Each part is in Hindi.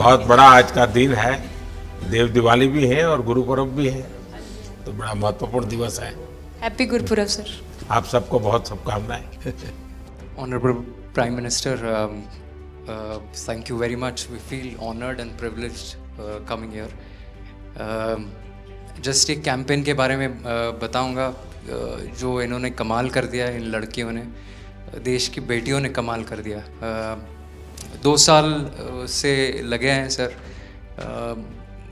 बहुत बड़ा आज का दिन है, देव दिवाली भी है और गुरु पर्व भी है, तो बड़ा महत्वपूर्ण दिवस है। Happy Gurpurab sir. आप सबको बहुत शुभकामनाएं। Honorable Prime Minister, thank you very much. We feel honored and privileged coming here. Just एक कैंपेन के बारे में बताऊंगा जो इन्होंने कमाल कर दिया, इन लड़कियों ने, देश की बेटियों ने कमाल कर दिया। 2 साल से लगे हैं सर,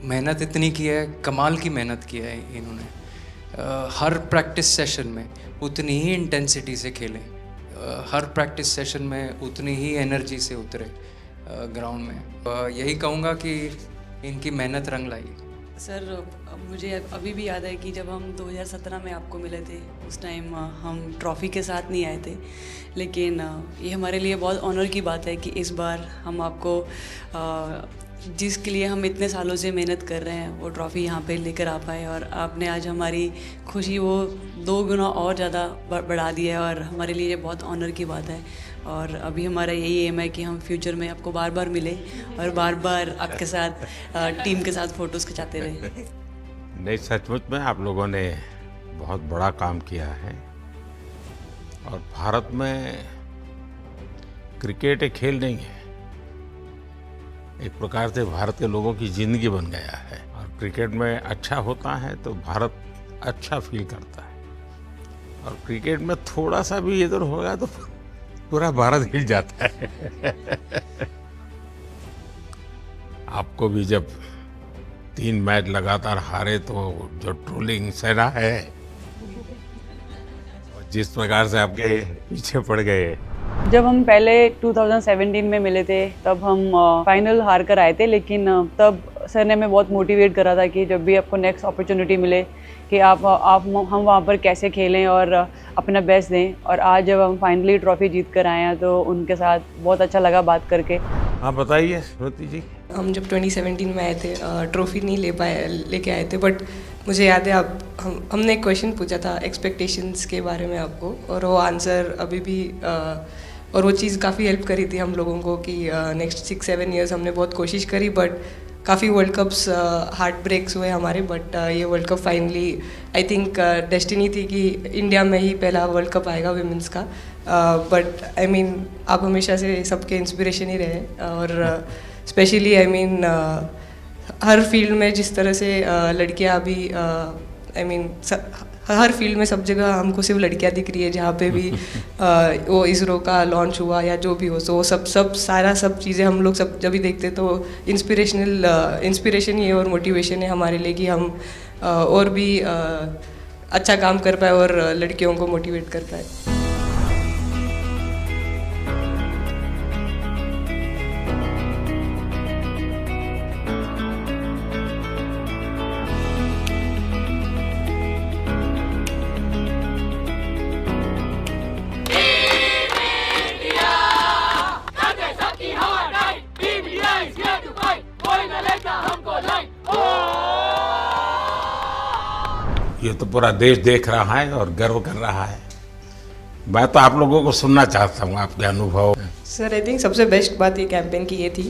मेहनत इतनी की है, कमाल की मेहनत की है इन्होंने। हर प्रैक्टिस सेशन में उतनी ही इंटेंसिटी से खेलें, हर प्रैक्टिस सेशन में उतनी ही एनर्जी से उतरे ग्राउंड में। यही कहूँगा कि इनकी मेहनत रंग लाई। सर मुझे अभी भी याद है कि जब हम 2017 में आपको मिले थे, उस टाइम हम ट्रॉफ़ी के साथ नहीं आए थे, लेकिन ये हमारे लिए बहुत ऑनर की बात है कि इस बार हम आपको जिसके लिए हम इतने सालों से मेहनत कर रहे हैं वो ट्रॉफ़ी यहाँ पे लेकर आ पाए, और आपने आज हमारी खुशी वो 2 गुना और ज़्यादा बढ़ा दी है, और हमारे लिए ये बहुत ऑनर की बात है। और अभी हमारा यही एम है कि हम फ्यूचर में आपको बार बार मिले और बार बार आपके साथ टीम के साथ फ़ोटोज़ खिंचाते रहे। नहीं, सचमुच में आप लोगों ने बहुत बड़ा काम किया है, और भारत में क्रिकेट एक खेल नहीं है, एक प्रकार से भारत के लोगों की ज़िंदगी बन गया है, और क्रिकेट में अच्छा होता है तो भारत अच्छा फील करता है, और क्रिकेट में थोड़ा सा भी इधर होगा तो पूरा भारत हिल जाता है। आपको भी जब 3 मैच लगातार हारे तो जो ट्रोलिंग सेना है, जिस प्रकार से आपके पीछे पड़ गए। जब हम पहले 2017 में मिले थे तब हम फाइनल हार कर आए थे, लेकिन तब सर ने हमें बहुत मोटिवेट करा था कि जब भी आपको नेक्स्ट अपॉर्चुनिटी मिले कि हम वहाँ पर कैसे खेलें और अपना बेस्ट दें। और आज जब हम फाइनली ट्रॉफ़ी जीत कर आए हैं तो उनके साथ बहुत अच्छा लगा बात करके। हाँ बताइए श्रुति जी। हम जब 2017 में आए थे ट्रॉफ़ी नहीं लेके आए थे, बट मुझे याद है हमने एक क्वेश्चन पूछा था एक्सपेक्टेशंस के बारे में आपको, और वो आंसर अभी भी और वो चीज़ काफ़ी हेल्प करी थी हम लोगों को कि नेक्स्ट 6-7 ईयर्स हमने बहुत कोशिश करी, बट काफ़ी वर्ल्ड कप्स हार्ट ब्रेक्स हुए हमारे, बट ये world cup finally I think destiny थी कि इंडिया में ही पहला वर्ल्ड कप आएगा विमेंस का। बट आई मीन आप हमेशा से सबके इंस्पिरेशन ही रहे, और specially I mean her field में जिस तरह से लड़कियां अभी आई मीन हर फील्ड में सब जगह हमको सिर्फ लड़कियां दिख रही है, जहाँ पे भी वो इसरो का लॉन्च हुआ या जो भी हो, तो वो सब चीज़ें हम लोग सब जब भी देखते तो इंस्पिरेशन ही है और मोटिवेशन है हमारे लिए कि हम और भी अच्छा काम कर पाए और लड़कियों को मोटिवेट कर पाए। ये तो पूरा देश देख रहा है और गर्व कर रहा है। मैं तो आप लोगों को सुनना चाहता हूँ आपके अनुभव। सर आई थिंक सबसे बेस्ट बात ये कैंपेन की ये थी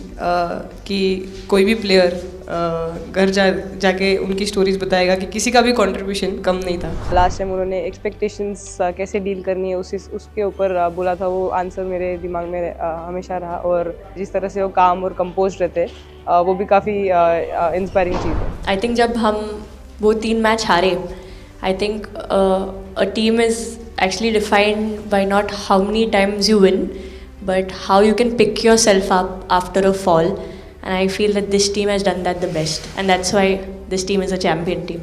कि कोई भी प्लेयर घर जाके उनकी स्टोरीज बताएगा कि किसी का भी कंट्रीब्यूशन कम नहीं था। लास्ट टाइम उन्होंने एक्सपेक्टेशंस कैसे डील करनी है उसके ऊपर बोला था, वो आंसर मेरे दिमाग में हमेशा रहा, और जिस तरह से वो काम और कंपोज रहते वो भी काफ़ी इंस्पायरिंग चीज़ है। आई थिंक जब हम वो 3 मैच हारे, I think a team is actually defined by not how many times you win, but how you can pick yourself up after a fall. And I feel that this team has done that the best, and that's why this team is a champion team.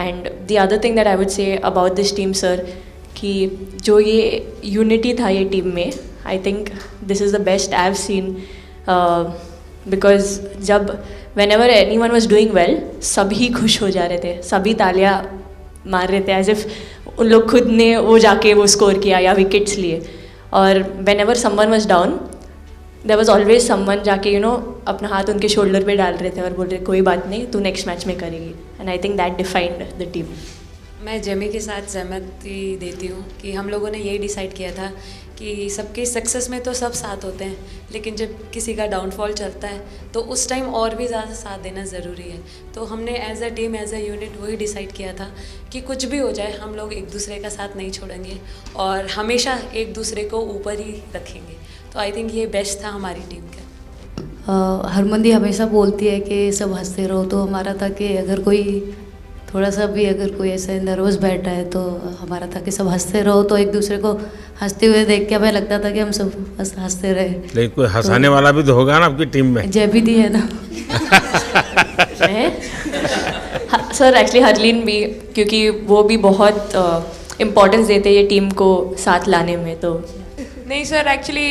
And the other thing that I would say about this team, sir, कि जो ये unity था ये team में, I think this is the best I've seen, because जब whenever anyone was doing well, सभी खुश हो जा रहे थे, सभी तालियां मार रहे थे, as if उन लोग खुद ने वो जाके वो स्कोर किया या विकेट्स लिए। और whenever someone was down, there was always someone जाके अपना हाथ उनके शोल्डर पे डाल रहे थे और बोल रहे कोई बात नहीं, तू नेक्स्ट मैच में करेगी। And I think that defined the team. मैं जेमी के साथ सहमति देती हूँ कि हम लोगों ने यही डिसाइड किया था कि सबके सक्सेस में तो सब साथ होते हैं, लेकिन जब किसी का डाउनफॉल चलता है तो उस टाइम और भी ज़्यादा साथ देना ज़रूरी है। तो हमने as a team, as a unit वही डिसाइड किया था कि कुछ भी हो जाए हम लोग एक दूसरे का साथ नहीं छोड़ेंगे और हमेशा एक दूसरे को ऊपर ही रखेंगे। तो आई थिंक ये बेस्ट था हमारी टीम का। हरमंदी हमेशा बोलती है कि सब हंसते रहो, तो हमारा था कि अगर कोई थोड़ा सा भी अगर कोई ऐसे नर्वस बैठा है तो हमारा था कि सब हंसते रहो, तो एक दूसरे को हंसते हुए देख के हमें लगता था कि हम सब हंसते रहे। लेकिन कोई हंसाने वाला भी तो होगा ना आपकी टीम में? जयबीदी है ना। सर एक्चुअली हरलीन भी, क्योंकि वो भी बहुत इम्पोर्टेंस देते हैं ये टीम को साथ लाने में। तो नहीं सर, एक्चुअली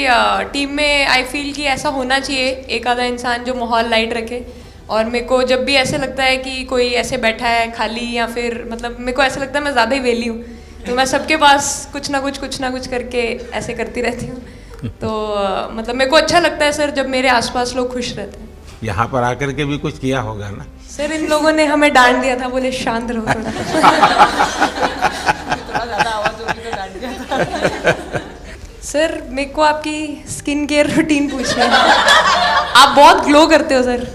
टीम में आई फील कि ऐसा होना चाहिए एक आधा इंसान जो माहौल लाइट रखे। और मेरे को जब भी ऐसे लगता है कि कोई ऐसे बैठा है खाली, या फिर मतलब मेरे को ऐसा लगता है मैं ज़्यादा ही वेली हूँ, तो मैं सबके पास कुछ ना कुछ करके ऐसे करती रहती हूँ। तो मतलब मेरे को अच्छा लगता है सर जब मेरे आसपास लोग खुश रहते हैं। यहाँ पर आकर के भी कुछ किया होगा ना? सर इन लोगों ने हमें डांट दिया था, बोले शांत रहो थोड़ा। सर मेरे को आपकी स्किन केयर रूटीन पूछनी है। आप बहुत ग्लो करते हो सर।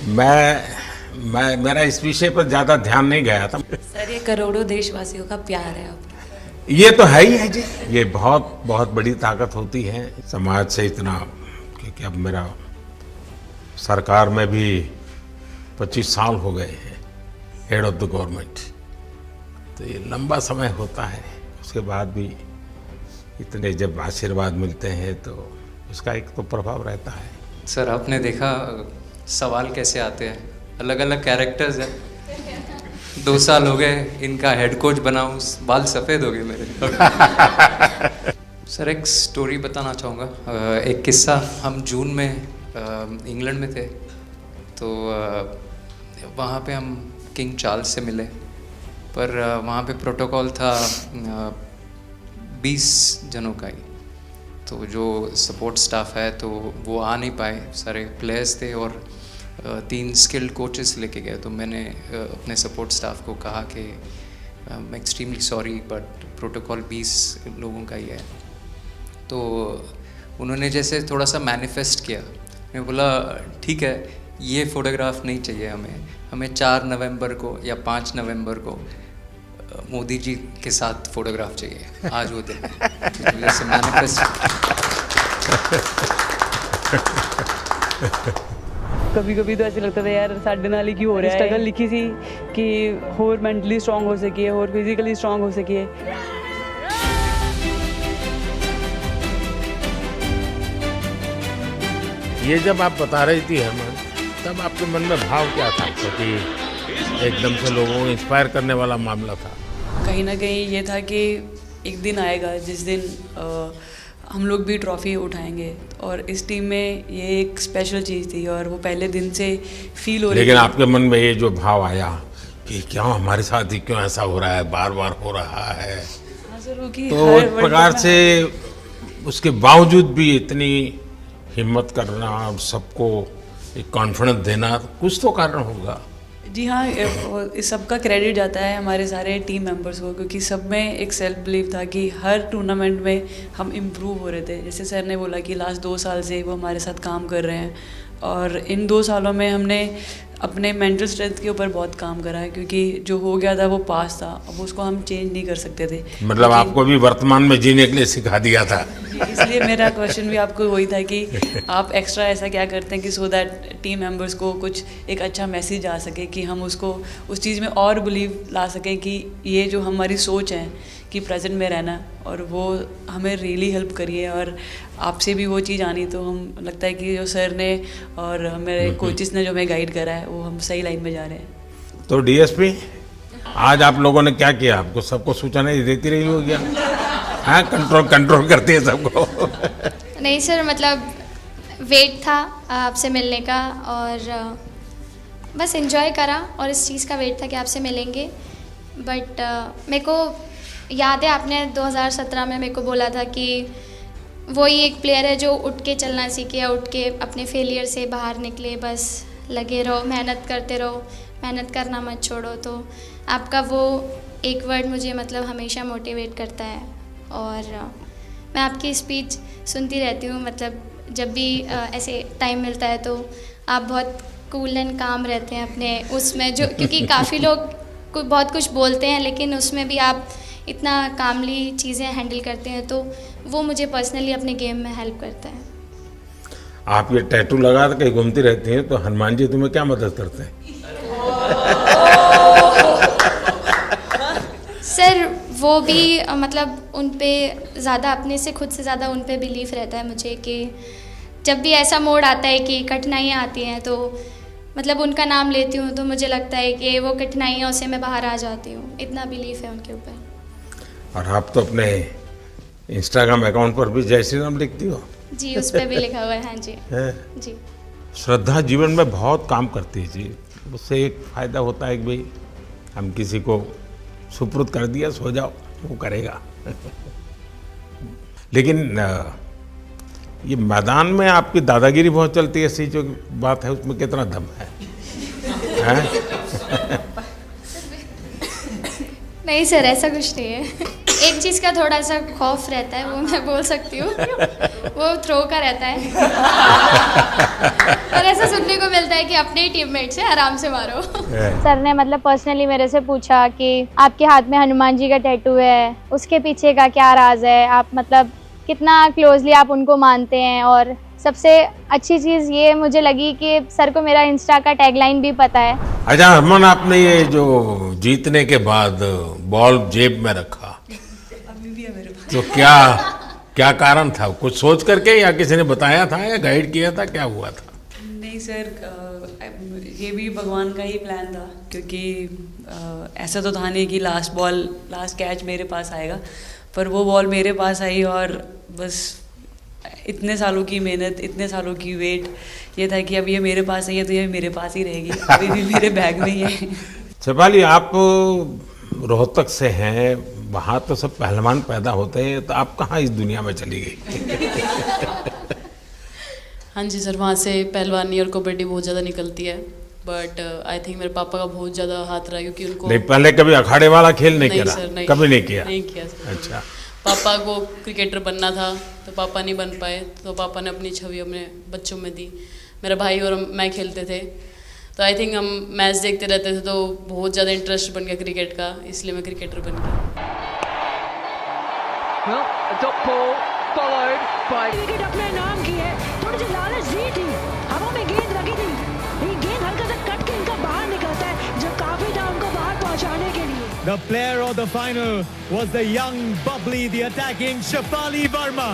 मैं मेरा इस विषय पर ज़्यादा ध्यान नहीं गया था। सर ये करोड़ों देशवासियों का प्यार है आपका। ये तो है ही है जी, ये बहुत बहुत बड़ी ताकत होती है समाज से इतना। क्योंकि अब मेरा सरकार में भी 25 साल हो गए हैं हेड ऑफ द गवर्नमेंट, तो ये लंबा समय होता है। उसके बाद भी इतने जब आशीर्वाद मिलते हैं तो उसका एक तो प्रभाव रहता है। सर आपने देखा सवाल कैसे आते हैं, अलग अलग कैरेक्टर्स हैं। 2 साल हो गए इनका हेड कोच बनाऊं, बाल सफ़ेद हो गए मेरे। सर एक स्टोरी बताना चाहूँगा, एक किस्सा। हम जून में इंग्लैंड में थे, तो वहाँ पे हम किंग चार्ल्स से मिले, पर वहाँ पे प्रोटोकॉल था 20 जनों का ही। तो जो सपोर्ट स्टाफ है तो वो आ नहीं पाए, सारे प्लेयर्स थे और 3 स्किल्ड कोचेस लेके गए। तो मैंने अपने सपोर्ट स्टाफ को कहा कि I am extremely sorry but protocol 20 लोगों का ही है। तो उन्होंने जैसे थोड़ा सा मैनिफेस्ट किया। मैं बोला ठीक है, ये फ़ोटोग्राफ नहीं चाहिए हमें 4 नवंबर को या 5 नवंबर को मोदी जी के साथ फोटोग्राफ चाहिए, आज वो दिन। जैसे मैनिफेस्ट। कभी कभी तो ऐसे लगता था यार साढ़े नाल ही क्यों हो रहा है। स्ट्रगल लिखी थी कि होर मेंटली स्ट्रॉन्ग हो सकिए, होर फिजिकली स्ट्रॉन्ग हो सकिए। ये जब आप बता रही थी हेमंत, तब आपके मन में भाव क्या था? क्योंकि एकदम से लोगों को इंस्पायर करने वाला मामला था। कहीं ना कहीं ये था कि एक दिन आएगा जिस दिन हम लोग भी ट्रॉफ़ी उठाएंगे, और इस टीम में ये एक स्पेशल चीज़ थी और वो पहले दिन से फील हो रही थी। लेकिन आपके मन में ये जो भाव आया कि क्यों हमारे साथ ही क्यों ऐसा हो रहा है, बार बार हो रहा है, तो एक प्रकार से उसके बावजूद भी इतनी हिम्मत करना, सबको एक कॉन्फिडेंस देना, कुछ तो कारण होगा। जी हाँ, इस सब का क्रेडिट जाता है हमारे सारे टीम मेंबर्स को, क्योंकि सब में एक सेल्फ बिलीव था कि हर टूर्नामेंट में हम इम्प्रूव हो रहे थे। जैसे सर ने बोला कि लास्ट 2 साल से वो हमारे साथ काम कर रहे हैं, और इन 2 सालों में हमने अपने मेंटल स्ट्रेंथ के ऊपर बहुत काम करा है, क्योंकि जो हो गया था वो पास था, अब उसको हम चेंज नहीं कर सकते थे। मतलब आपको भी वर्तमान में जीने के लिए सिखा दिया था। इसलिए मेरा क्वेश्चन भी आपको वही था कि आप एक्स्ट्रा ऐसा क्या करते हैं कि सो दैट टीम मेंबर्स को कुछ एक अच्छा मैसेज आ सके, कि हम उसको उस चीज़ में और बिलीव ला सकें कि ये जो हमारी सोच है कि प्रेजेंट में रहना, और वो हमें रियली हेल्प करिए। और आपसे भी वो चीज़ आनी, तो हम लगता है कि जो सर ने और मेरे कोचेस ने जो हमें गाइड करा है वो हम सही लाइन में जा रहे हैं। तो डीएसपी, आज आप लोगों ने क्या किया? आपको सबको सूचना देती रही होगी, हाँ? कंट्रोल करती है सबको। नहीं सर, मतलब वेट था आपसे मिलने का, और बस एंजॉय करा, और इस चीज़ का वेट था कि आपसे मिलेंगे। बट मेरे को याद है आपने 2017 में मेरे को बोला था कि वही एक प्लेयर है जो उठ के चलना सीखे, या उठ के अपने फेलियर से बाहर निकले, बस लगे रहो, मेहनत करते रहो, मेहनत करना मत छोड़ो। तो आपका वो एक वर्ड मुझे मतलब हमेशा मोटिवेट करता है और मैं आपकी स्पीच सुनती रहती हूँ। मतलब जब भी ऐसे टाइम मिलता है तो आप बहुत कूल एंड काम रहते हैं अपने उसमें, जो क्योंकि काफ़ी लोग बहुत कुछ बोलते हैं लेकिन उसमें भी आप इतना कामली चीज़ें हैंडल करते हैं, तो वो मुझे पर्सनली अपने गेम में हेल्प करता है। आप ये टैटू लगा के कहीं घूमती रहती हैं, तो हनुमान जी तुम्हें क्या मदद करते हैं? सर वो भी मतलब उन पे ज़्यादा अपने से खुद से ज़्यादा उन पे बिलीफ रहता है मुझे कि जब भी ऐसा मोड़ आता है कि कठिनाइयाँ आती हैं तो मतलब उनका नाम लेती हूँ तो मुझे लगता है कि वो कठिनाइयों से मैं बाहर आ जाती हूँ। इतना बिलीफ है उनके ऊपर। और आप तो अपने इंस्टाग्राम अकाउंट पर भी जय श्री राम लिखती हो? जी, उस पर भी लिखा हुआ है। हाँ जी जी। श्रद्धा जीवन में बहुत काम करती है जी। उससे एक फ़ायदा होता है कि भाई हम किसी को सुपुर्द कर दिया, सो जाओ, वो करेगा। लेकिन ये मैदान में आपकी दादागिरी बहुत चलती है, ऐसी जो बात है उसमें कितना दम है? नहीं सर, ऐसा कुछ नहीं है। एक चीज़ का थोड़ा सा खौफ रहता है, वो मैं बोल सकती हूँ, वो थ्रो का रहता है। और ऐसा सुनने को मिलता है कि अपने ही टीममेट से आराम से मारो। सर ने मतलब पर्सनली मेरे से पूछा कि आपके हाथ में हनुमान जी का टैटू है, उसके पीछे का क्या राज है, आप मतलब कितना क्लोजली आप उनको मानते हैं। और सबसे अच्छी चीज़ ये मुझे लगी कि सर को मेरा इंस्टा का टैगलाइन भी पता है। अच्छा हरमन, आपने ये जो जीतने के बाद बॉल जेब में रखा, अभी भी है मेरे पास। तो क्या कारण था? कुछ सोच करके या किसी ने बताया था या गाइड किया था, क्या हुआ था? नहीं सर, ये भी भगवान का ही प्लान था, क्योंकि ऐसा तो था नहीं कि लास्ट कैच मेरे पास आएगा, पर वो बॉल मेरे पास आई और बस इतने सालों की मेहनत, इतने सालों की वेट, ये था कि अब ये मेरे पास आई है तो ये मेरे पास ही रहेगी, अभी भी मेरे बैग में ही है। शेफाली, आप रोहतक से हैं, वहाँ तो सब पहलवान पैदा होते हैं, तो आप कहाँ इस दुनिया में चली गई? हाँ जी सर, वहाँ से पहलवानी और कबड्डी बहुत ज़्यादा निकलती है, बट आई थिंक मेरे पापा का बहुत ज़्यादा हाथ रहा, क्योंकि उनको नहीं, पहले कभी अखाड़े वाला खेल नहीं किया? सर, नहीं, कभी नहीं किया? नहीं किया सर। अच्छा। पापा को क्रिकेटर बनना था तो पापा नहीं बन पाए, तो पापा ने अपनी छवि अपने बच्चों में दी। मेरा भाई और मैं खेलते थे, तो आई थिंक हम मैच देखते रहते थे, तो बहुत ज़्यादा इंटरेस्ट बन गया क्रिकेट का, इसलिए मैं क्रिकेटर बन गया। विकेट अपने नाम की है, थोड़ी सी लालच दी थी, हवा में गेंद रखी थी, ये गेंद हल्का सा कट के इनका बाहर निकलता है, जो काफी था उनको बाहर पहुंचाने के लिए। The player of the final was the young, bubbly, the attacking Shefali Verma.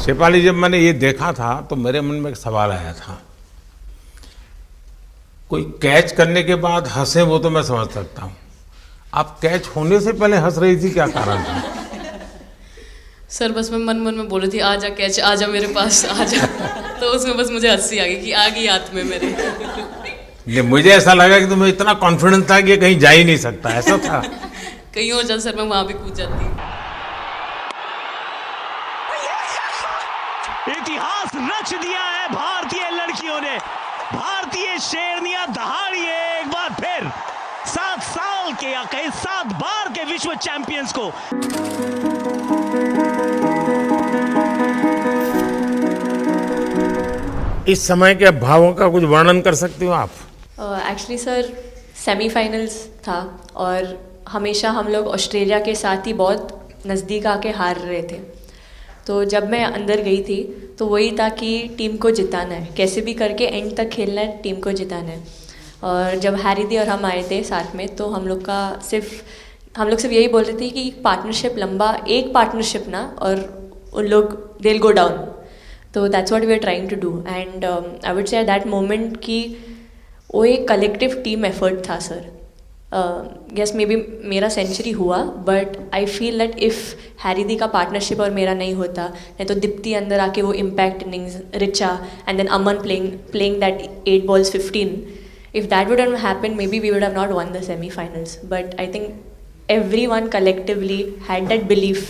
Shefali, जब मैंने ये देखा था तो मेरे मन में एक सवाल आया था। कोई कैच करने के बाद हंसे वो तो मैं समझ सकता हूँ, आप कैच होने से पहले हंस रही थी, क्या कारण था? सर बस मैं मन में बोल रही थी, आजा कैच, आजा मेरे पास, आजा। तो उसमें बस मुझे हंसी आ गई कि आ गई हाथ में मेरे। नहीं, मुझे ऐसा लगा कि तुम्हें इतना कॉन्फिडेंस था कि ये कहीं जा ही नहीं सकता, ऐसा था? कहीं और जा सर, मैं वहां भी कूद जाती। इतिहास रच दिया है भारतीय लड़कियों ने, भारतीय शेरनियां दहाड़ी है एक बार फिर 7 साल के या कहीं 7 बार के विश्व चैंपियंस को। इस समय के भावों का कुछ वर्णन कर सकते हो आप? एक्चुअली सर सेमीफाइनल्स था और हमेशा हम लोग ऑस्ट्रेलिया के साथ ही बहुत नज़दीक आके हार रहे थे। तो जब मैं अंदर गई थी तो वही था कि टीम को जिताना है, कैसे भी करके एंड तक खेलना है, टीम को जिताना है। और जब हैरी दी और हम आए थे साथ में, तो हम लोग सिर्फ यही बोल रहे थे कि पार्टनरशिप लंबा, एक पार्टनरशिप ना, और उन लोग दे विल गो डाउन। तो that's what we are trying to do and I would say that moment कि वो एक कलेक्टिव टीम एफर्ट था सर। यस मे बी मेरा सेंचुरी हुआ, but I feel that if Harry दी का पार्टनरशिप और मेरा नहीं होता, नहीं तो दीप्ति अंदर आके वो impact innings, Richa and then Aman playing that 8 balls 15, if that wouldn't happen, maybe we would have not won the semi-finals. But I think everyone collectively had that belief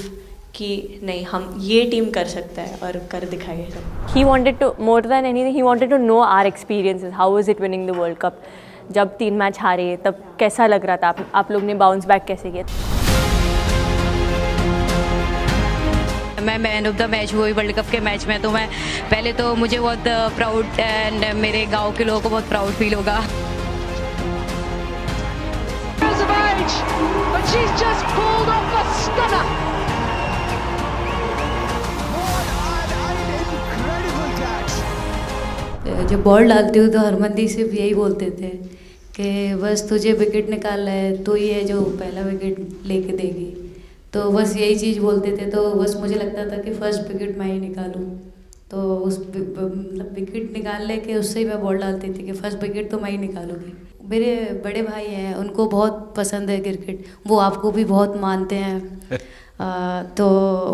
कि नहीं, हम ये टीम कर सकता है और कर दिखाएगा। He wanted to, more than anything, he wanted to know our experiences. How was it winning the World Cup? जब 3 मैच हारे तब कैसा लग रहा था? आप लोग ने बाउंस बैक कैसे किया? मैं मैन ऑफ द मैच हुई वर्ल्ड कप के मैच में, तो मैं पहले तो मुझे बहुत प्राउड एंड मेरे गांव के लोगों को बहुत प्राउड फील होगा। जब बॉल डालती हूँ तो हरमनदीप सिर्फ यही बोलते थे कि बस तुझे विकेट निकालना है, तो ही है जो पहला विकेट लेके देगी। तो बस यही चीज़ बोलते थे, तो बस मुझे लगता था कि फर्स्ट विकेट मैं ही निकालूं। तो उस मतलब विकेट निकालने के उससे ही मैं बॉल डालती थी कि फर्स्ट विकेट तो मैं ही निकालूंगी। मेरे बड़े भाई हैं, उनको बहुत पसंद है क्रिकेट, वो आपको भी बहुत मानते हैं। तो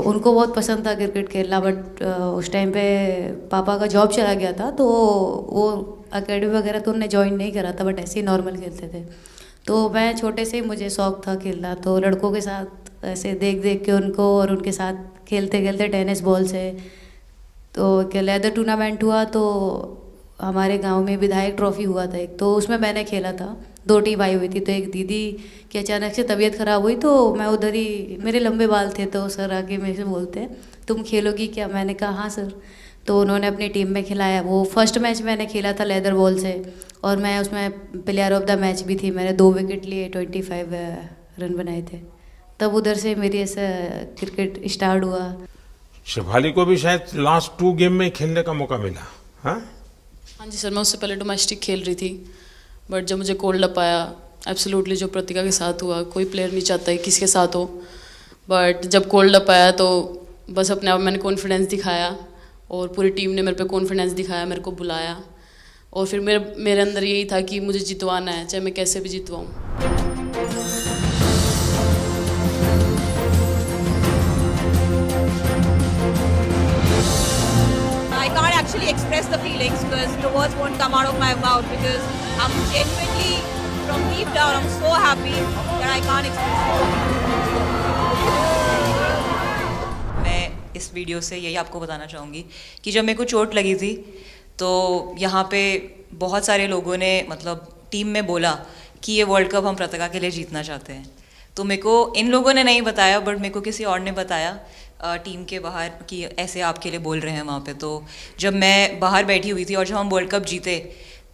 उनको बहुत पसंद था क्रिकेट खेलना, बट उस टाइम पे पापा का जॉब चला गया था, तो वो एकेडमी वगैरह तो उन्होंने ज्वाइन नहीं करा था, बट ऐसे ही नॉर्मल खेलते थे। तो मैं छोटे से ही मुझे शौक़ था खेलना, तो लड़कों के साथ ऐसे देख देख के उनको और उनके साथ खेलते खेलते टेनिस बॉल से तो लेदर टूर्नामेंट हुआ, तो हमारे गांव में विधायक ट्रॉफी हुआ था एक, तो उसमें मैंने खेला था। 2 टीम आई हुई थी, तो एक दीदी की अचानक से तबीयत ख़राब हुई, तो मैं उधर ही, मेरे लंबे बाल थे, तो सर आके मेरे से बोलते हैं तुम खेलोगी क्या? मैंने कहा हाँ सर। तो उन्होंने अपनी टीम में खिलाया। वो फर्स्ट मैच मैंने खेला था लेदर बॉल से, और मैं उसमें प्लेयर ऑफ द मैच भी थी। मैंने 2 विकेट लिए, 25 रन बनाए थे। तब उधर से मेरी ऐसा क्रिकेट स्टार्ट हुआ। शेफाली को भी शायद लास्ट 2 गेम में खेलने का मौका मिला। हाँ जी सर, मैं उससे पहले डोमेस्टिक खेल रही थी, बट जब मुझे कोल्ड अप आया, एब्सोल्युटली जो प्रतिका के साथ हुआ, कोई प्लेयर नहीं चाहता है किसी के साथ हो, बट जब कोल्ड अप आया तो बस अपने आप मैंने कॉन्फिडेंस दिखाया, और पूरी टीम ने मेरे पे कॉन्फिडेंस दिखाया, मेरे को बुलाया, और फिर मेरे अंदर यही था कि मुझे जितवाना है, चाहे मैं कैसे भी जितवाऊँ। Actually express the feelings because the words won't come out of my mouth because I'm genuinely from deep down I'm so happy that I can't express it. मैं इस वीडियो से यही आपको बताना चाहूँगी कि जब मेरे को चोट लगी थी तो यहाँ पे बहुत सारे लोगों ने मतलब टीम में बोला कि ये वर्ल्ड कप हम प्रतिका के लिए जीतना चाहते हैं। तो मेरे को इन लोगों ने नहीं बताया, बट मेरे को किसी और ने बताया टीम के बाहर कि ऐसे आपके लिए बोल रहे हैं वहाँ पे। तो जब मैं बाहर बैठी हुई थी और जब हम वर्ल्ड कप जीते,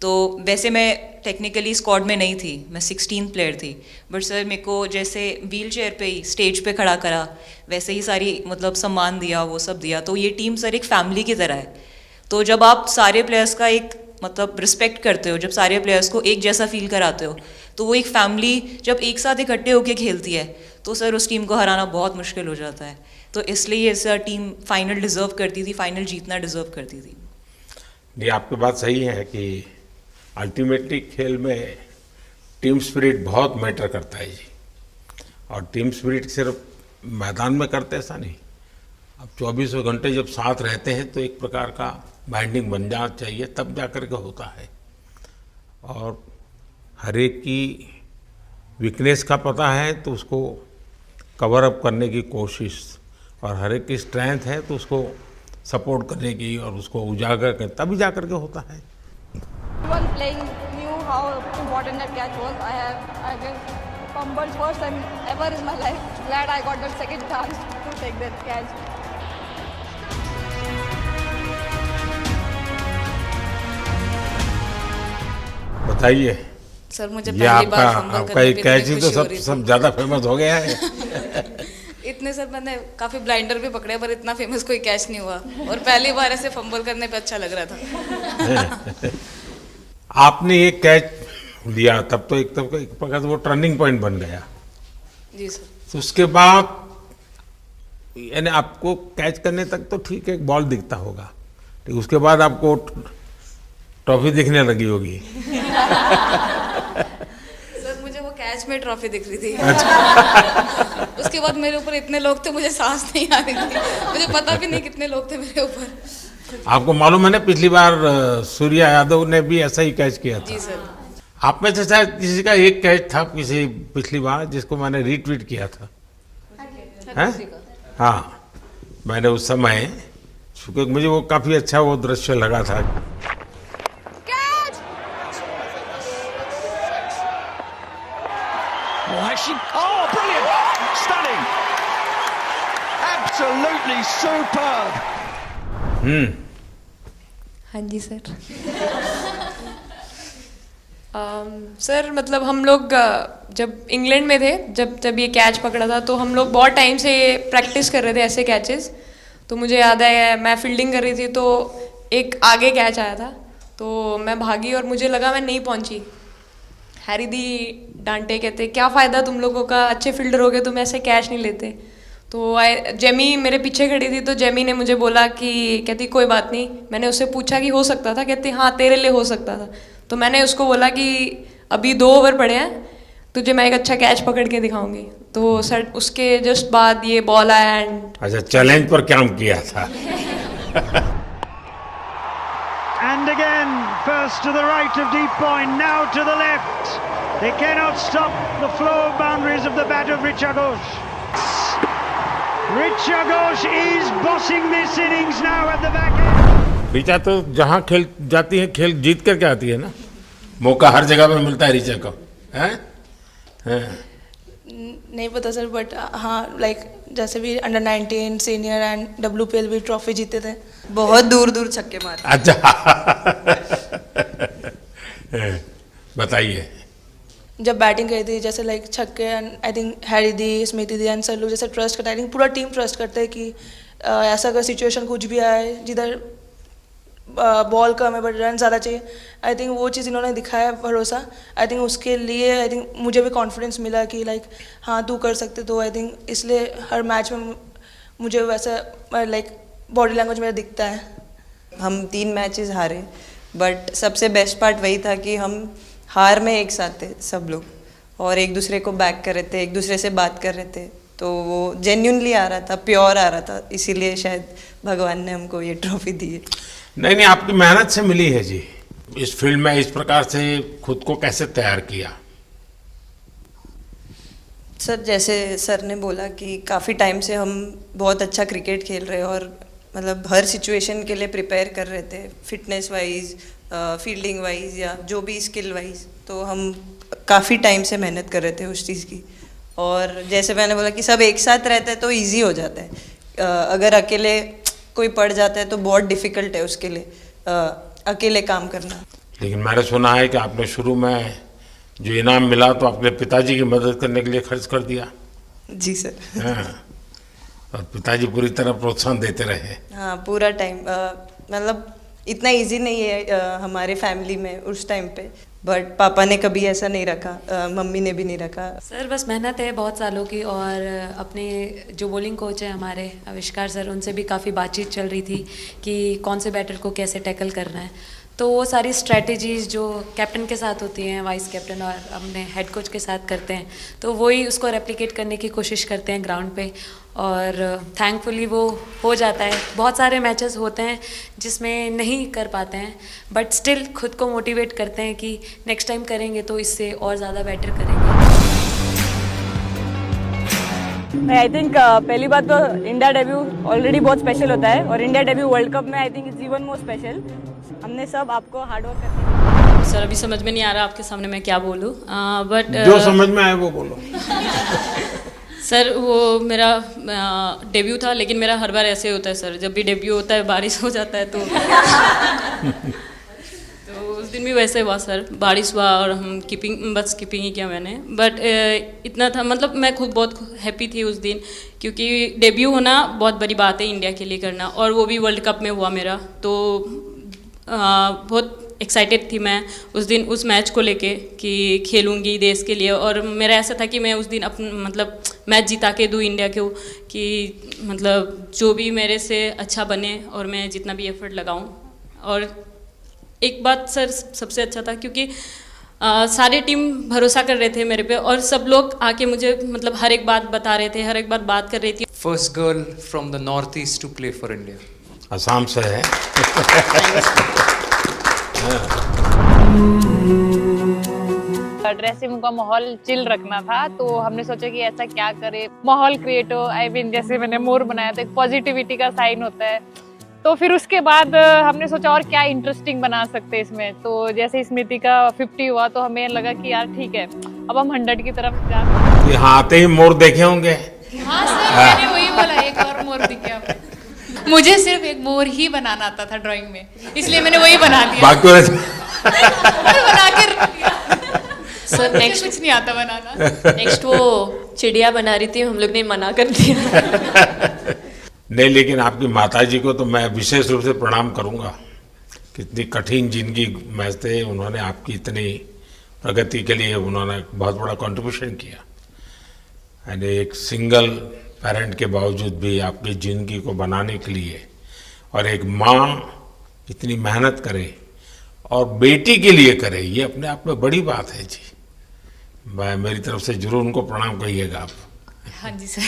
तो वैसे मैं टेक्निकली स्क्वाड में नहीं थी, मैं 16 प्लेयर थी, बट सर मेरे को जैसे व्हील चेयर पे ही स्टेज पे खड़ा करा, वैसे ही सारी मतलब सम्मान दिया, वो सब दिया। तो ये टीम सर एक फैमिली की तरह है। तो जब आप सारे प्लेयर्स का एक मतलब रिस्पेक्ट करते हो, जब सारे प्लेयर्स को एक जैसा फील कराते हो, तो वो एक फैमिली जब एक साथ इकट्ठे होकर खेलती है, तो सर उस टीम को हराना बहुत मुश्किल हो जाता है। तो इसलिए सर टीम फाइनल डिज़र्व करती थी, फाइनल जीतना डिज़र्व करती थी। नहीं, आपकी बात सही है कि अल्टीमेटली खेल में टीम स्पिरिट बहुत मैटर करता है जी। और टीम स्पिरिट सिर्फ मैदान में करते ऐसा नहीं, अब 24 घंटे जब साथ रहते हैं तो एक प्रकार का बाइंडिंग बन जाना चाहिए, तब जा कर के होता है। और हर एक की वीकनेस का पता है तो उसको कवर अप करने की कोशिश, और हर एक की स्ट्रेंथ है तो उसको सपोर्ट करने की और उसको उजागर कर, तभी जा कर के होता है। Everyone playing knew how important that catch was. I guess fumbled first time ever in my life. Glad I got that second chance to take that catch. बताइए सर, मुझे ये पहली बार फंबल आपका करने एक पे कैच ही इतनी तो खुशी हो रही सब ज़्यादा फेमस हो गया है। इतने सर मैंने काफ़ी ब्लाइंडर भी पकड़े, पर इतना फेमस कोई कैच नहीं हुआ, और पहली बार ऐसे फंबल करने पे अच्छा लग रहा था। आपने ये कैच लिया तब तो एक प्रकार से वो टर्निंग पॉइंट बन गया जी सर। तो उसके बाद यानी आपको कैच करने तक तो ठीक है, एक बॉल दिखता होगा, ठीक, उसके बाद आपको ट्रॉफी दिखने लगी होगी। सर मुझे वो कैच में ट्रॉफी दिख रही थी। अच्छा। उसके बाद मेरे ऊपर इतने लोग थे, मुझे सांस नहीं आ रही थी, मुझे पता भी नहीं कितने लोग थे मेरे ऊपर। आपको मालूम है ना, पिछली बार सूर्या यादव ने भी ऐसा ही कैच किया था। जी सर। आप में से शायद किसी का एक कैच था किसी पिछली बार जिसको मैंने रीट्वीट किया था, हैं? हाँ, मैंने उस समय, क्योंकि मुझे वो काफ़ी अच्छा वो दृश्य लगा था। Absolutely superb. हाँ जी सर। सर मतलब हम लोग जब इंग्लैंड में थे, जब ये कैच पकड़ा था, तो हम लोग बहुत टाइम से प्रैक्टिस कर रहे थे ऐसे कैचेस। तो मुझे याद है मैं फील्डिंग कर रही थी तो एक आगे कैच आया था, तो मैं भागी और मुझे लगा मैं नहीं पहुंची। हैरी दी डांटे, कहते क्या फ़ायदा तुम लोगों का, अच्छे फील्डर हो गए तुम ऐसे कैच नहीं लेते। तो जेमी मेरे पीछे खड़ी थी, तो जेमी ने मुझे बोला कि कहती कोई बात नहीं। मैंने उससे पूछा कि हो सकता था, कहती हाँ तेरे लिए हो सकता था। तो मैंने उसको बोला कि अभी 2 ओवर पड़े हैं, तुझे मैं एक अच्छा कैच पकड़ के दिखाऊंगी। तो सर उसके जस्ट बाद ये बॉल आया एंड अच्छा चैलेंज पर काम किया था। And again, first to the right of deep point, now to the left. They cannot stop the flow of boundaries of the bat of Richa Ghosh. Richa Ghosh is bossing this innings now at the back end. Richa तो जहाँ खेल जाती है खेल जीत करके आती है ना, मौका हर जगह में मिलता है ऋचा को, हैं? नहीं पता सर, बट हाँ लाइक जैसे भी अंडर 19 सीनियर एंड WPL भी ट्रॉफी जीते थे, बहुत दूर दूर छक्के मारे। अच्छा बताइए। जब बैटिंग करी थी जैसे लाइक छक्के, and I think Harry the, Smriti the and sir लोग जैसे ट्रस्ट करते हैं, आई थिंक पूरा टीम ट्रस्ट करते हैं कि ऐसा अगर सिचुएशन कुछ भी आए जिधर बॉल कम है बट रन ज़्यादा चाहिए, आई थिंक वो चीज़ इन्होंने दिखाया भरोसा। आई थिंक उसके लिए आई थिंक मुझे भी कॉन्फिडेंस मिला कि लाइक हाँ तू कर सकते। तो आई थिंक इसलिए हर मैच में मुझे वैसा लाइक बॉडी लैंग्वेज मेरा दिखता है। हम 3 मैचेस हारे, बट सबसे बेस्ट पार्ट वही था कि हम हार में एक साथ थे सब लोग, और एक दूसरे को बैक कर रहे थे, एक दूसरे से बात कर रहे थे। तो वो जेन्युइनली आ रहा था, प्योर आ रहा था, इसीलिए शायद भगवान ने हमको ये ट्रॉफी दी है। नहीं आपकी मेहनत से मिली है जी। इस फील्ड में इस प्रकार से खुद को कैसे तैयार किया? सर जैसे सर ने बोला कि काफ़ी टाइम से हम बहुत अच्छा क्रिकेट खेल रहे हैं, और मतलब हर सिचुएशन के लिए प्रिपेयर कर रहे थे, फिटनेस वाइज, फील्डिंग वाइज या जो भी स्किल वाइज। तो हम काफ़ी टाइम से मेहनत कर रहे थे उस चीज़ की। और जैसे मैंने बोला कि सब एक साथ रहते हैं तो इजी हो जाता है। अगर अकेले कोई पड़ जाता है तो बहुत डिफ़िकल्ट है उसके लिए अकेले काम करना। लेकिन मैंने सुना है कि आपने शुरू में जो इनाम मिला तो अपने पिताजी की मदद करने के लिए खर्च कर दिया। जी सर। हाँ, और पिताजी पूरी तरह प्रोत्साहन देते रहे। हाँ पूरा टाइम, मतलब इतना इजी नहीं है हमारे फैमिली में उस टाइम पे, बट पापा ने कभी ऐसा नहीं रखा, मम्मी ने भी नहीं रखा। सर बस मेहनत है बहुत सालों की, और अपने जो बॉलिंग कोच है हमारे आविष्कार सर, उनसे भी काफ़ी बातचीत चल रही थी कि कौन से बैटर को कैसे टैकल करना है। तो वो सारी स्ट्रेटजीज़ जो कैप्टन के साथ होती हैं, वाइस कैप्टन और अपने हेड कोच के साथ करते हैं, तो वही उसको रेप्लिकेट करने की कोशिश करते हैं ग्राउंड पे, और थैंकफुली वो हो जाता है। बहुत सारे मैचेस होते हैं जिसमें नहीं कर पाते हैं, बट स्टिल खुद को मोटिवेट करते हैं कि नेक्स्ट टाइम करेंगे तो इससे और ज़्यादा बेटर करेंगे। आई थिंक पहली बात तो इंडिया डेब्यू ऑलरेडी बहुत स्पेशल होता है, और इंडिया डेब्यू वर्ल्ड कप में I think it's even more special. हमने सब आपको हार्डवर्क करके। सर अभी समझ में नहीं आ रहा आपके सामने मैं क्या बोलूँ, बट जो समझ में आए वो बोलो। सर वो मेरा डेब्यू था, लेकिन मेरा हर बार ऐसे होता है सर, जब भी डेब्यू होता है बारिश हो जाता है तो उस दिन भी वैसे हुआ सर, बारिश हुआ और हम बस कीपिंग ही किया मैंने। बट इतना था, मतलब मैं खुद बहुत हैप्पी थी उस दिन, क्योंकि डेब्यू होना बहुत बड़ी बात है इंडिया के लिए करना, और वो भी वर्ल्ड कप में हुआ मेरा। तो बहुत एक्साइटेड थी मैं उस दिन उस मैच को लेके कि खेलूँगी देश के लिए, और मेरा ऐसा था कि मैं उस दिन मतलब मैच जिता के दूँ इंडिया को, कि मतलब जो भी मेरे से अच्छा बने और मैं जितना भी एफर्ट लगाऊँ। और एक बात सर सबसे अच्छा था क्योंकि सारे टीम भरोसा कर रहे थे मेरे पे, और सब लोग आके मुझे मतलब हर एक बात बता रहे थे, हर एक बात कर रही थी। First girl from the north east to play for India, Assam से है। ड्रेसिंग रूम का माहौल चिल रखना था, तो हमने सोचा कि ऐसा क्या करे माहौल क्रिएट हो। आई मीन जैसे मैंने मोर बनाया था, एक पॉजिटिविटी का साइन होता है। तो फिर उसके बाद हमने सोचा और क्या इंटरेस्टिंग बना सकते हैं इसमें। तो जैसे स्मृति का 50 हुआ तो हमें लगा कि यार ठीक है अब हम 100 की तरफ जा। यहाँ आते ही मोर देखे होंगे। हाँ सर मैंने वही बोला एक और मोर दिख गया। मुझे सिर्फ एक मोर ही बनाना आता था ड्राइंग में, इसलिए मैंने वही बना दिया। बाकी और बना के रख दिया। सर नेक्स्ट कुछ नहीं आता बनाना। नेक्स्ट वो चिड़िया बना रही थी, हम लोग ने मना कर दिया। नहीं, लेकिन आपकी माताजी को तो मैं विशेष रूप से प्रणाम करूंगा। कितनी कठिन जिंदगी में से उन्होंने आपकी इतनी प्रगति के लिए उन्होंने बहुत बड़ा कंट्रीब्यूशन किया। यानी एक सिंगल पेरेंट के बावजूद भी आपकी ज़िंदगी को बनाने के लिए, और एक माँ इतनी मेहनत करे और बेटी के लिए करे, ये अपने आप में बड़ी बात है जी। मैं मेरी तरफ से जरूर उनको प्रणाम कहिएगा आप। हाँ जी सर।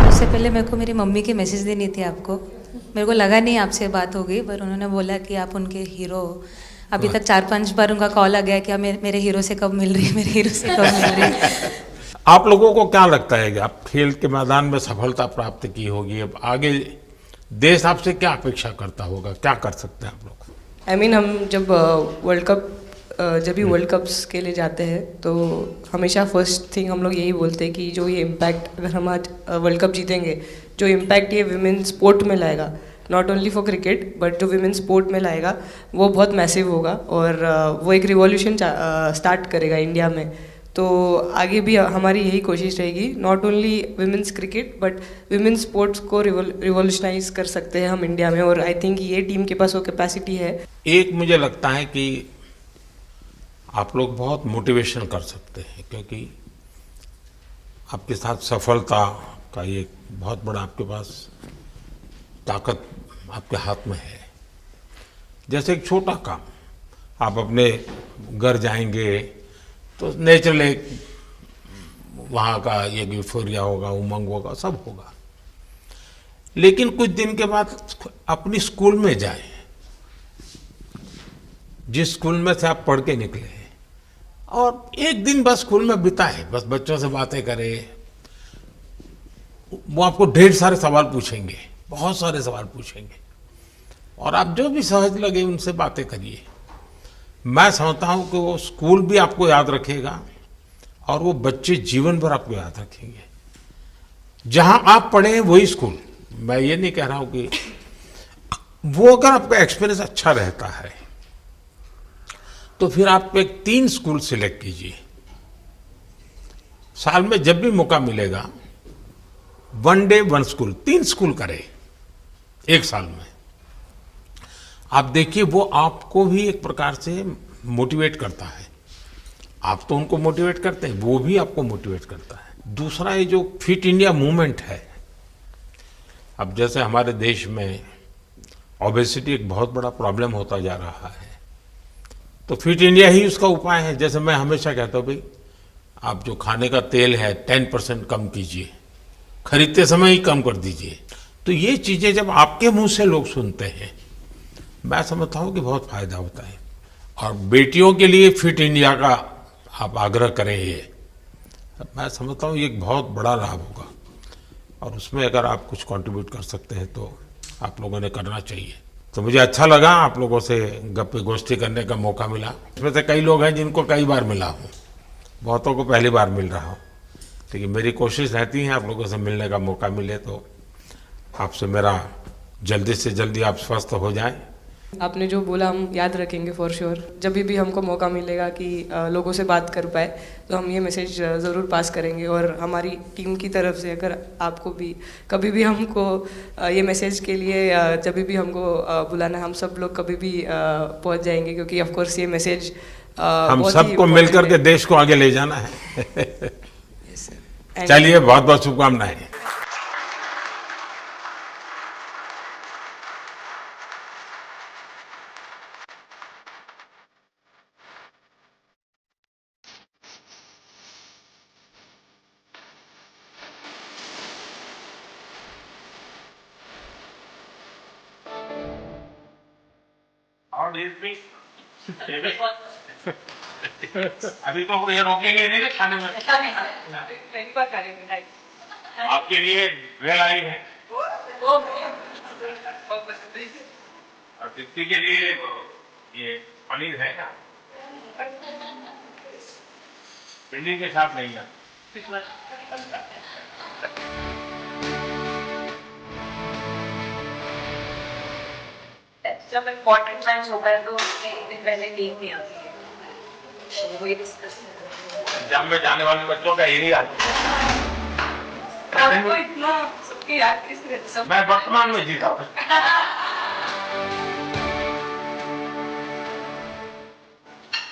उससे पहले मेरे को मेरी मम्मी की मैसेज देनी थी आपको। मेरे को लगा नहीं आपसे बात हो गई, पर उन्होंने बोला कि आप उनके हीरो हो। अभी तक 4-5 बार उनका कॉल आ गया कि आप मेरे हीरो से कब मिल रही है, मेरे हीरो से कब मिल रही है। आप लोगों को क्या लगता है कि आप खेल के मैदान में सफलता प्राप्त की होगी, अब आगे देश आपसे क्या अपेक्षा करता होगा, क्या कर सकते हैं आप लोग? I mean, हम जब वर्ल्ड कप जब भी वर्ल्ड कप्स के लिए जाते हैं तो हमेशा फर्स्ट थिंग हम लोग यही बोलते हैं कि जो ये इम्पैक्ट, अगर हम आज वर्ल्ड कप जीतेंगे, जो इम्पैक्ट ये विमेन स्पोर्ट में लाएगा, not only for cricket but जो विमेन स्पोर्ट में लाएगा वो बहुत मैसिव होगा और वो एक रिवॉल्यूशन स्टार्ट करेगा इंडिया में। तो आगे भी हमारी यही कोशिश रहेगी, not only women's cricket but women sports को रिवॉल्यूशनाइज कर सकते हैं हम इंडिया में, और आई थिंक ये टीम के पास वो कैपेसिटी है। एक मुझे लगता है कि आप लोग बहुत मोटिवेशन कर सकते हैं, क्योंकि आपके साथ सफलता का ये बहुत बड़ा आपके पास ताकत आपके हाथ में है। जैसे एक छोटा काम, आप अपने घर जाएंगे तो नेचुरली वहाँ का ये यूफोरिया होगा, उमंग होगा, सब होगा। लेकिन कुछ दिन के बाद अपनी स्कूल में जाएं, जिस स्कूल में से आप पढ़ के निकले हैं, और एक दिन बस स्कूल में बिताए, बस बच्चों से बातें करें। वो आपको ढेर सारे सवाल पूछेंगे, बहुत सारे सवाल पूछेंगे, और आप जो भी सहज लगे उनसे बातें करिए। मैं समझता हूँ कि वो स्कूल भी आपको याद रखेगा और वो बच्चे जीवन भर आपको याद रखेंगे। जहाँ आप पढ़े हैं वही स्कूल, मैं ये नहीं कह रहा हूँ कि वो अगर आपका एक्सपीरियंस अच्छा रहता है तो फिर आप एक 3 स्कूल सिलेक्ट कीजिए। साल में जब भी मौका मिलेगा 1 डे 1 स्कूल, 3 स्कूल करें एक साल में। आप देखिए वो आपको भी एक प्रकार से मोटिवेट करता है। आप तो उनको मोटिवेट करते हैं, वो भी आपको मोटिवेट करता है। दूसरा ये जो फिट इंडिया मूवमेंट है, अब जैसे हमारे देश में ओबेसिटी एक बहुत बड़ा प्रॉब्लम होता जा रहा है, तो फिट इंडिया ही उसका उपाय है। जैसे मैं हमेशा कहता हूँ भाई, आप जो खाने का तेल है 10% कम कीजिए, खरीदते समय ही कम कर दीजिए। तो ये चीज़ें जब आपके मुंह से लोग सुनते हैं, मैं समझता हूँ कि बहुत फायदा होता है। और बेटियों के लिए फिट इंडिया का आप आग्रह करें, ये मैं समझता हूँ ये एक बहुत बड़ा लाभ होगा, और उसमें अगर आप कुछ कंट्रीब्यूट कर सकते हैं तो आप लोगों ने करना चाहिए। तो मुझे अच्छा लगा आप लोगों से गप्पे गोष्ठी करने का मौका मिला। इसमें से कई लोग हैं जिनको कई बार मिला हूँ, बहुतों को पहली बार मिल रहा हूँ, लेकिन मेरी कोशिश रहती है आप लोगों से मिलने का मौका मिले तो आपसे मेरा जल्दी से जल्दी आप स्वस्थ हो जाएं। आपने जो बोला हम याद रखेंगे फॉर श्योर। जब भी हमको मौका मिलेगा कि लोगों से बात कर पाए तो हम ये मैसेज ज़रूर पास करेंगे, और हमारी टीम की तरफ से अगर आपको भी कभी भी हमको ये मैसेज के लिए जब भी हमको बुलाना, हम सब लोग कभी भी पहुंच जाएंगे, क्योंकि ऑफ कोर्स ये मैसेज हम सबको मिलकर के देश को आगे ले जाना है। चलिए, बहुत बहुत शुभकामनाएं। अभी तो ये रोकेंगे नहीं खाने में, आपके लिए वेल आई है। दीप्ति के लिए ये पनीर है क्या? भिंडी के साथ नहीं है। जब इम्पोर्टेंट मैच होता है तो उसमें एक दिन पहले टीम नहीं आती है, तो वही डिस्कस एग्जाम में जाने वाले बच्चों का यही हाल है। आपको इतना सबकी याद किसने सब मैं वर्तमान में जीता हूँ।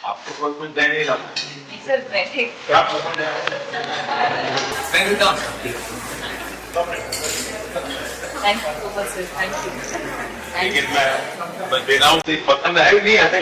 आपको कोई कुछ दे नहीं रहा। सर बैठे क्या पसंद है? Thank you so much sir, thank you. लेकिन मैं देना हूँ, पसंद है नहीं आते।